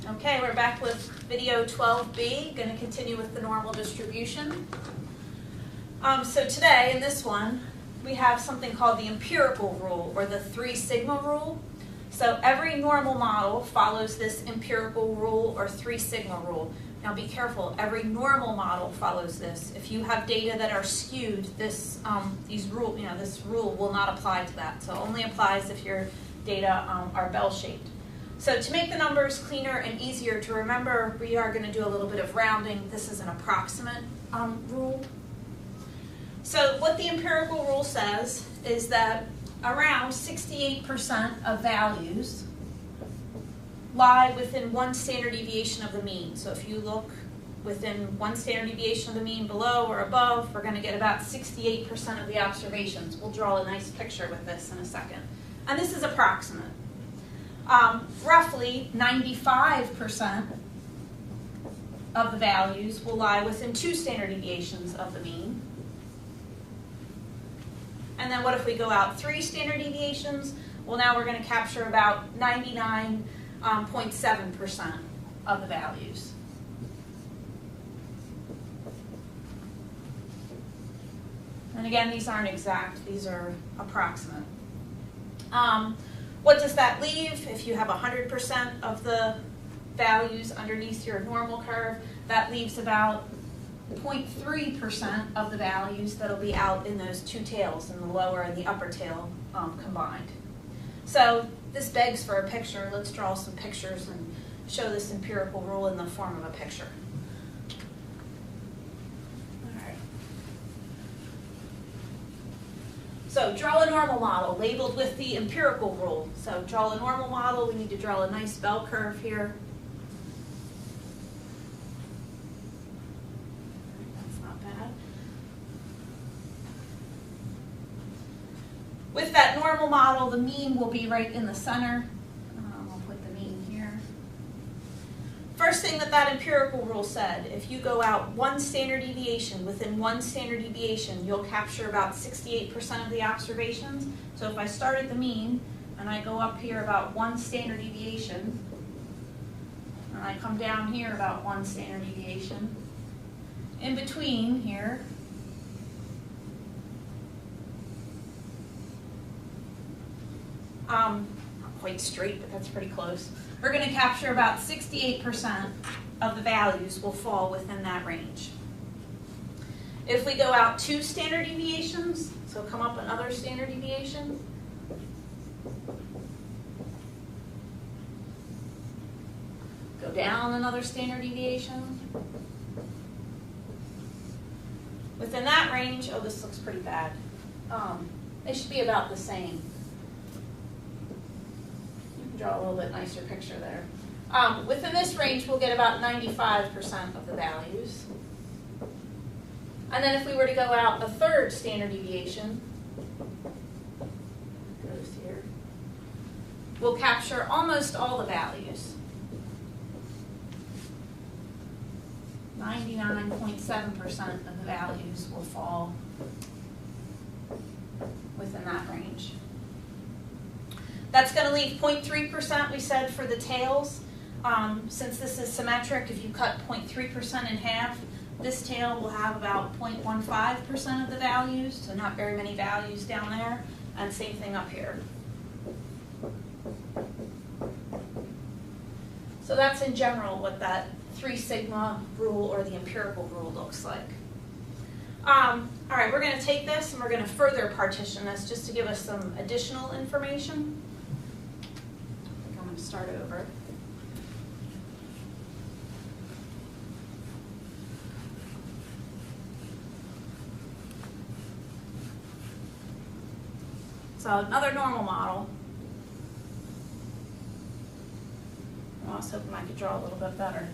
Okay, we're back with video 12B, going to continue with the normal distribution. So today, in this one, we have something called the empirical rule, or the 3 sigma rule. So every normal model follows this empirical rule or 3 sigma rule. Now be careful, every normal model follows this. If you have data that are skewed, this rule will not apply to that. So it only applies if your data are bell-shaped. So to make the numbers cleaner and easier to remember, we are going to do a little bit of rounding. This is an approximate rule. So what the empirical rule says is that around 68% of values lie within 1 standard deviation of the mean. So if you look within 1 standard deviation of the mean below or above, we're going to get about 68% of the observations. We'll draw a nice picture with this in a second. And this is approximate. Roughly 95% of the values will lie within 2 standard deviations of the mean. And then what if we go out 3 standard deviations? Well, now we're going to capture about 99.7% of the values. And again, these aren't exact, these are approximate. What does that leave? If you have 100% of the values underneath your normal curve, that leaves about 0.3% of the values that will be out in those 2 tails, in the lower and the upper tail combined. So this begs for a picture. Let's draw some pictures and show this empirical rule in the form of a picture. So draw a normal model labeled with the empirical rule. So draw a normal model. We need to draw a nice bell curve here. That's not bad. With that normal model, the mean will be right in the center. I'll put the mean here. First thing that empirical rule said, if you go out 1 standard deviation, within 1 standard deviation, you'll capture about 68% of the observations. So if I start at the mean, and I go up here about 1 standard deviation, and I come down here about 1 standard deviation, in between here, not quite straight, but that's pretty close. We're going to capture about 68% of the values will fall within that range. If we go out 2 standard deviations, so come up another standard deviation, go down another standard deviation. Within that range, oh, this looks pretty bad. They should be about the same. Draw a little bit nicer picture there. Within this range, we'll get about 95% of the values. And then if we were to go out a 3rd standard deviation, goes here, we'll capture almost all the values. 99.7% of the values will fall within that range. That's going to leave 0.3%, we said, for the tails. Since this is symmetric, if you cut 0.3% in half, this tail will have about 0.15% of the values, so not very many values down there, and same thing up here. So that's in general what that 3 sigma rule or the empirical rule looks like. All right, we're going to take this and we're going to further partition this just to give us some additional information. Start over. So another normal model. I was hoping I could draw a little bit better.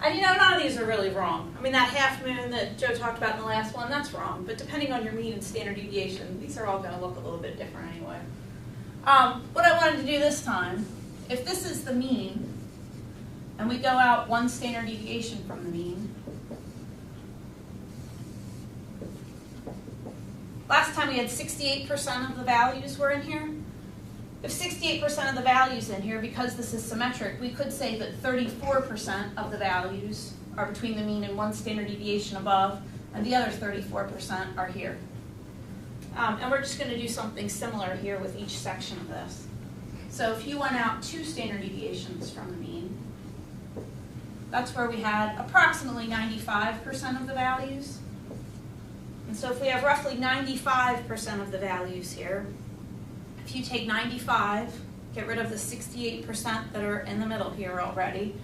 And you know, none of these are really wrong. I mean, that half moon that Joe talked about in the last one, that's wrong. But depending on your mean and standard deviation, these are all going to look a little bit different anyway. What I wanted to do this time, if this is the mean, and we go out 1 standard deviation from the mean, Last time we had 68% of the values were in here. If 68% of the values in here, because this is symmetric, we could say that 34% of the values are between the mean and one standard deviation above, and the other 34% are here. And we're just going to do something similar here with each section of this. So if you went out 2 standard deviations from the mean, that's where we had approximately 95% of the values. And so if we have roughly 95% of the values here, if you take 95, get rid of the 68% that are in the middle here already,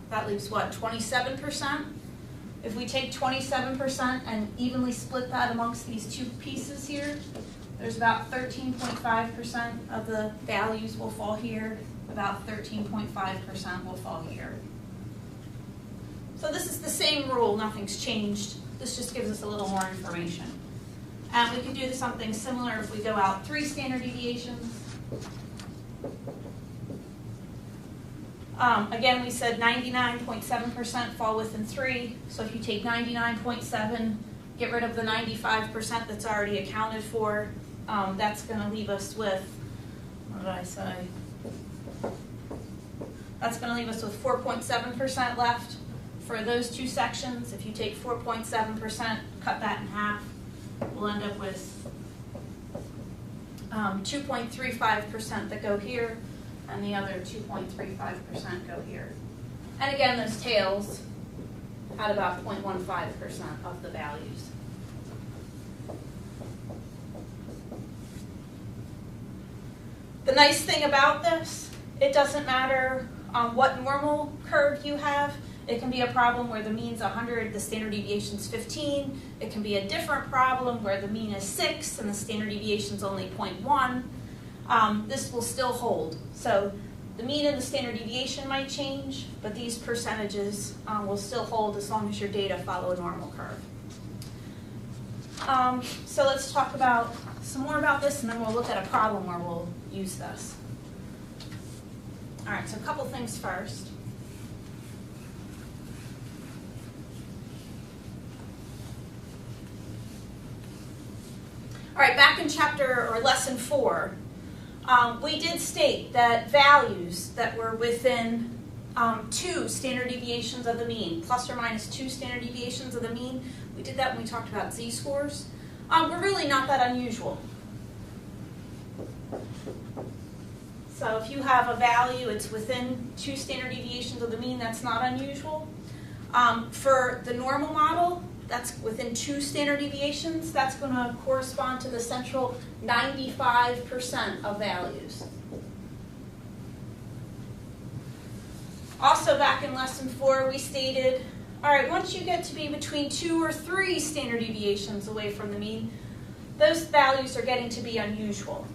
that leaves what, 27%? If we take 27% and evenly split that amongst these 2 pieces here, there's about 13.5% of the values will fall here, about 13.5% will fall here. So this is the same rule, nothing's changed. This just gives us a little more information. And we can do something similar if we go out 3 standard deviations. Again, we said 99.7% fall within 3. So if you take 99.7, get rid of the 95% that's already accounted for, that's going to leave us with, what did I say? That's going to leave us with 4.7% left for those 2 sections. If you take 4.7%, cut that in half, we'll end up with 2.35% that go here, and the other 2.35% go here. And again, those tails had about 0.15% of the values. The nice thing about this, it doesn't matter what normal curve you have. It can be a problem where the mean's 100, the standard deviation's 15. It can be a different problem where the mean is 6 and the standard deviation's only 0.1. This will still hold. So the mean and the standard deviation might change, but these percentages will still hold as long as your data follow a normal curve. So let's talk about some more about this, and then we'll look at a problem where we'll use this. All right, so a couple things first. All right, back in chapter or lesson 4, we did state that values that were within 2 standard deviations of the mean, plus or minus 2 standard deviations of the mean, we did that when we talked about z-scores, were really not that unusual. So if you have a value, it's within 2 standard deviations of the mean, that's not unusual. For the normal model, that's within 2 standard deviations, that's going to correspond to the central 95% of values. Also back in lesson 4, we stated, all right, once you get to be between 2 or 3 standard deviations away from the mean, those values are getting to be unusual.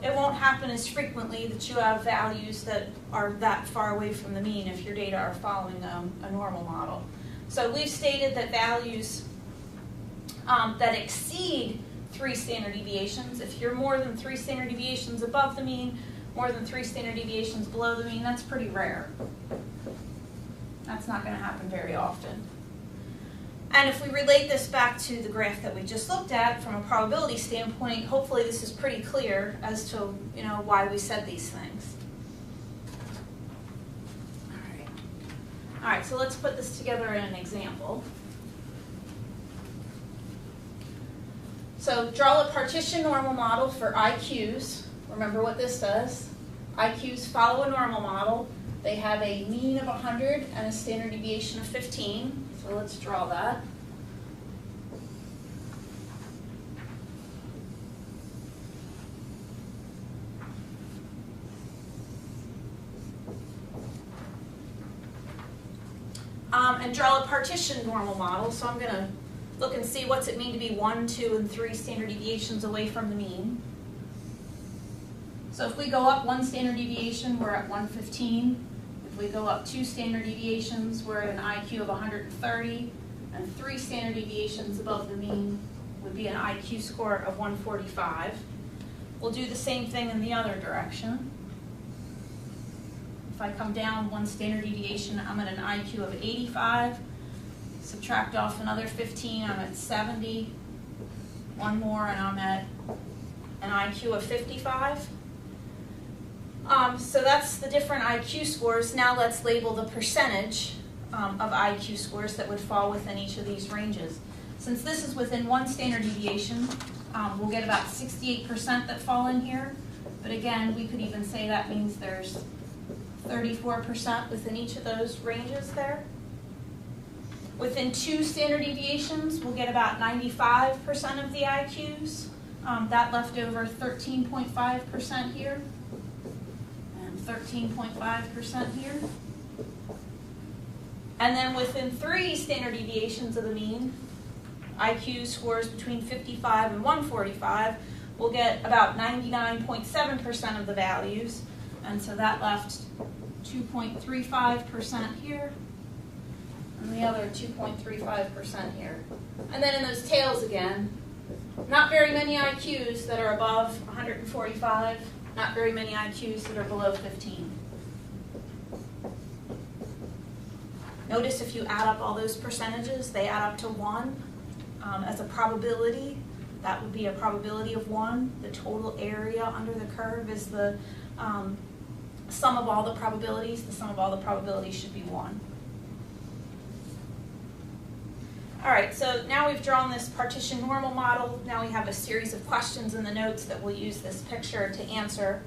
It won't happen as frequently that you have values that are that far away from the mean if your data are following a normal model. So we've stated that values that exceed 3 standard deviations, if you're more than 3 standard deviations above the mean, more than 3 standard deviations below the mean, that's pretty rare. That's not going to happen very often. And if we relate this back to the graph that we just looked at from a probability standpoint, hopefully this is pretty clear as to why we said these things. All right, so let's put this together in an example. So draw a partition normal model for IQs. Remember what this does. IQs follow a normal model. They have a mean of 100 and a standard deviation of 15. So let's draw that. And draw a partition normal model. So I'm going to look and see what's it mean to be 1, 2, and 3 standard deviations away from the mean. So if we go up 1 standard deviation, we're at 115. If we go up 2 standard deviations, we're at an IQ of 130. And 3 standard deviations above the mean would be an IQ score of 145. We'll do the same thing in the other direction. If I come down one standard deviation, I'm at an IQ of 85. Subtract off another 15, I'm at 70. One more, and I'm at an IQ of 55. So that's the different IQ scores. Now let's label the percentage of IQ scores that would fall within each of these ranges. Since this is within one standard deviation, we'll get about 68% that fall in here. But again, we could even say that means there's 34% within each of those ranges there. Within 2 standard deviations, we'll get about 95% of the IQs. That left over 13.5% here and 13.5% here. And then within 3 standard deviations of the mean, IQ scores between 55 and 145, we'll get about 99.7% of the values. And so that left 2.35% here and the other 2.35% here. And then in those tails again, not very many IQs that are above 145, not very many IQs that are below 15. Notice if you add up all those percentages, they add up to 1 as a probability. That would be a probability of 1. The total area under the curve is the sum of all the probabilities. The sum of all the probabilities should be 1. All right, so now we've drawn this partition normal model. Now we have a series of questions in the notes that we'll use this picture to answer.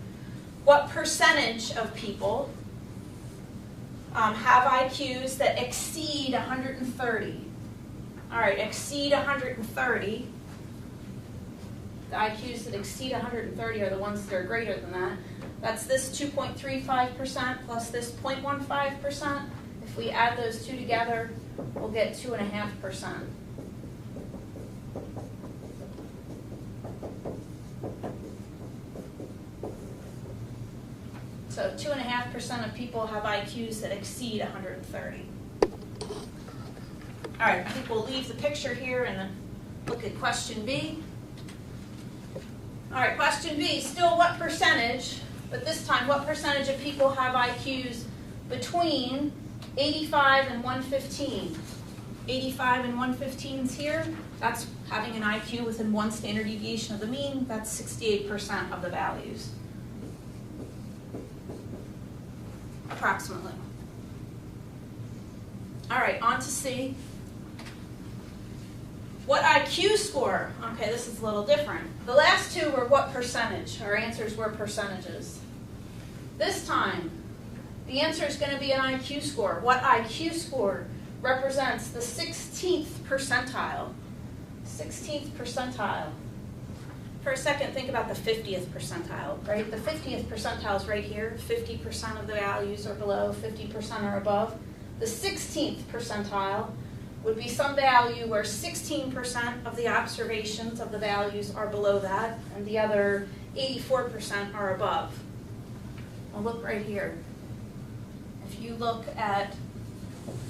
What percentage of people have IQs that exceed 130? All right, exceed 130. The IQs that exceed 130 are the ones that are greater than that. That's this 2.35% plus this 0.15%. If we add those two together, we'll get 2.5%. So 2.5% of people have IQs that exceed 130. All right, I think we'll leave the picture here and look at question B. All right, question B, still what percentage, but this time what percentage of people have IQs between 85 and 115? 85 and 115's here. That's having an IQ within 1 standard deviation of the mean. That's 68% of the values. Approximately. All right, on to C. What IQ score? Okay, this is a little different. The last two were what percentage? Our answers were percentages. This time, the answer is going to be an IQ score. What IQ score represents the 16th percentile? 16th percentile. For a second, think about the 50th percentile, right? The 50th percentile is right here. 50% of the values are below, 50% are above. The 16th percentile would be some value where 16% of the observations of the values are below that, and the other 84% are above. Well, look right here. If you look at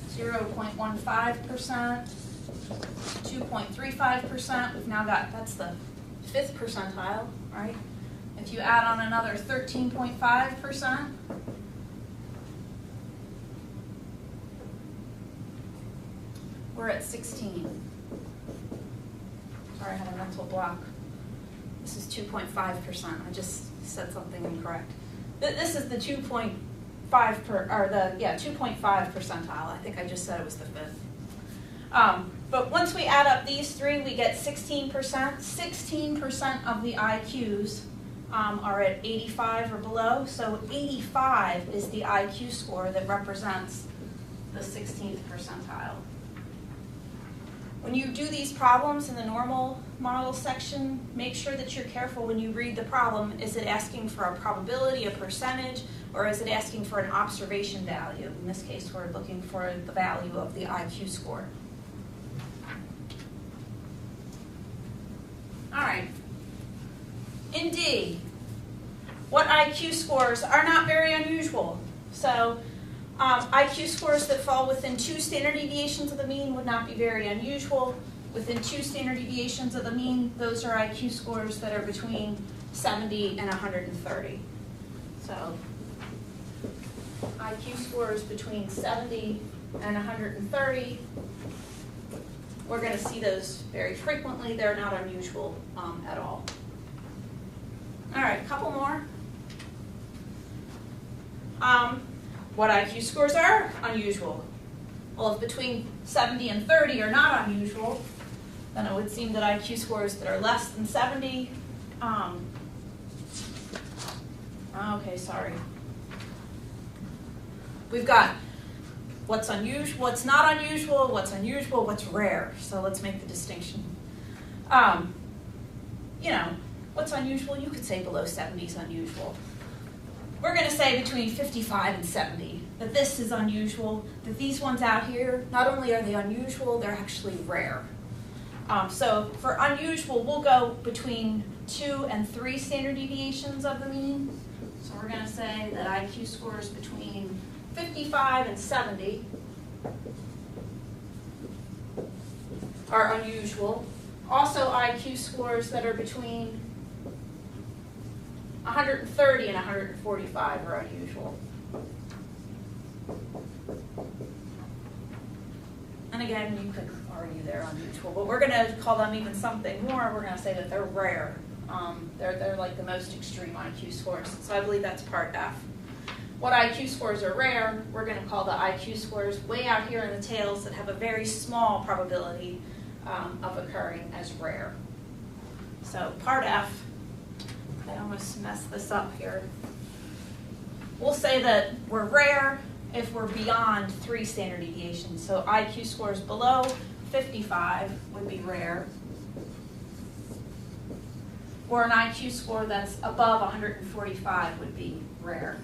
0.15%, 2.35%, we've now got, that's the 5th percentile, right? If you add on another 13.5%, we're at 16. Sorry, I had a mental block. This is 2.5%. I just said something incorrect. This is the 2.5 percentile. I think I just said it was the 5th. But once we add up these three, we get 16%. 16% of the IQs are at 85 or below. So 85 is the IQ score that represents the 16th percentile. When you do these problems in the normal model section, make sure that you're careful when you read the problem. Is it asking for a probability, a percentage, or is it asking for an observation value? In this case, we're looking for the value of the IQ score. All right. In D, what IQ scores are not very unusual? So IQ scores that fall within 2 standard deviations of the mean would not be very unusual. Within 2 standard deviations of the mean, those are IQ scores that are between 70 and 130. So IQ scores between 70 and 130. We're going to see those very frequently. They're not unusual at all. All right, a couple more. What IQ scores are unusual? Well, if between 70 and 30 are not unusual, then it would seem that IQ scores that are less than 70, okay, sorry. We've got what's unusual, what's not unusual, what's rare. So let's make the distinction. You know, what's unusual? You could say below 70 is unusual. We're going to say between 55 and 70, that this is unusual, that these ones out here, not only are they unusual, they're actually rare. So for unusual, we'll go between 2 and 3 standard deviations of the mean. So we're going to say that IQ scores between 55 and 70 are unusual. Also IQ scores that are between 130 and 145 are unusual. And again, you could argue they're unusual, but we're going to call them even something more. We're going to say that they're rare. They're like the most extreme IQ scores. So I believe that's part F. What IQ scores are rare, we're going to call the IQ scores way out here in the tails that have a very small probability of occurring as rare. So part F, I almost messed this up here. We'll say that we're rare if we're beyond 3 standard deviations. So IQ scores below 55 would be rare, or an IQ score that's above 145 would be rare.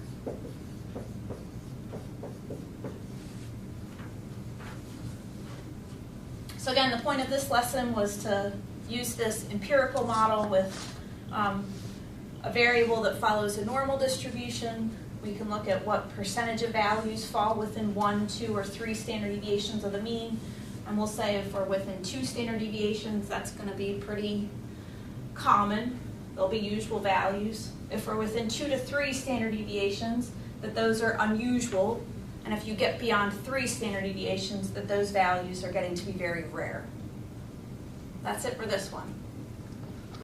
So again, the point of this lesson was to use this empirical model with a variable that follows a normal distribution. We can look at what percentage of values fall within 1, 2, or 3 standard deviations of the mean. And we'll say if we're within 2 standard deviations, that's going to be pretty common. They'll be usual values. If we're within 2 to 3 standard deviations, that those are unusual. And if you get beyond 3 standard deviations, that those values are getting to be very rare. That's it for this one.